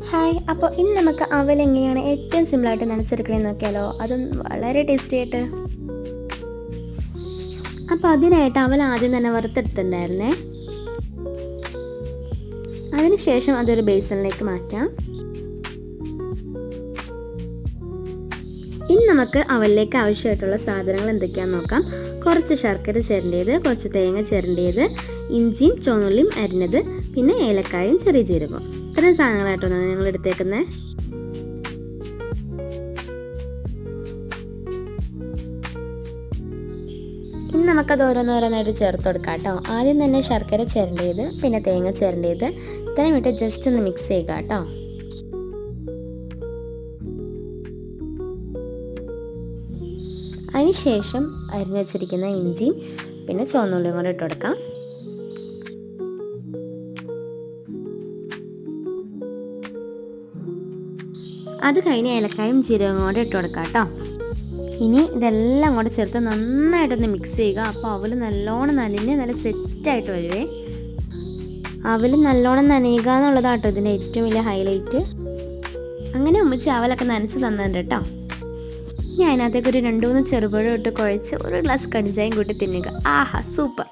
Hi, അപ്പോൾ ഇന്ന് നമുക്ക് അവൽ എങ്ങനെയാണ് ഏറ്റവും സിമ്പിളായിട്ട് നനച്ചെടുക്കണമെന്ന് നോക്കിയാലോ. അതും വളരെ ടേസ്റ്റി ആയിട്ട്. അപ്പോൾ അതിനായിട്ട് അവൽ ആദ്യം തന്നെ വറുത്തെടുത്തിട്ടുണ്ടായിരുന്നേ. അതിനുശേഷം അതൊരു ബേസണിലേക്ക് മാറ്റാം. ഇനി നമുക്ക് അവലിലേക്ക് ആവശ്യമായിട്ടുള്ള സാധനങ്ങൾ എന്തൊക്കെയാണെന്ന് നോക്കാം. കുറച്ച് ശർക്കര ചിരണ്ടിയത്, കുറച്ച് തേങ്ങ ചിരണ്ടിയത്, ഇഞ്ചിയും ചുവന്നുള്ളിയും അരിഞ്ഞത്, പിന്നെ ഏലക്കായും ചെറിയ ജീരകവും. ഇത്രയും സാധനങ്ങളായിട്ടാണ് ഞങ്ങൾ എടുത്തേക്കുന്നത്. ഇനി നമുക്കത് ഓരോന്നോരോന്നായിട്ട് ചേർത്ത് കൊടുക്കാം കേട്ടോ. ആദ്യം തന്നെ ശർക്കര ചിരണ്ടിയത്, പിന്നെ തേങ്ങ ചിരണ്ടിയത്, ഇത്രയും ഇട്ട് ജസ്റ്റ് ഒന്ന് മിക്സ് ചെയ്യുക കേട്ടോ. അതിനുശേഷം അരിഞ്ഞു വെച്ചിരിക്കുന്ന ഇഞ്ചിയും പിന്നെ ചുവന്നുള്ളിയും കൂടെ ഇട്ട് കൊടുക്കാം. അത് കഴിഞ്ഞ് ഏലക്കായും ജീരകവും കൂടെ ഇട്ട് കൊടുക്കാം കേട്ടോ. ഇനി ഇതെല്ലാം കൂടെ ചേർത്ത് നന്നായിട്ടൊന്ന് മിക്സ് ചെയ്യുക. അപ്പോൾ അവൽ നല്ലോണം നനഞ്ഞ് നല്ല സെറ്റായിട്ട് വരുവേ. അവൽ നല്ലോണം നനയുക എന്നുള്ളതാട്ടോ ഇതിൻ്റെ ഏറ്റവും വലിയ ഹൈലൈറ്റ്. അങ്ങനെ ഉമ്മച്ചി അവലൊക്കെ നനച്ച് തന്നിട്ടുണ്ട് കേട്ടോ. ഇനി അതിനകത്തേക്ക് ഒരു 2-3 ചെറുപഴം ഇട്ട് കുഴച്ച് ഒരു ഗ്ലാസ് കടുചായം കൂട്ടി തിന്നുക. ആഹാ, സൂപ്പർ.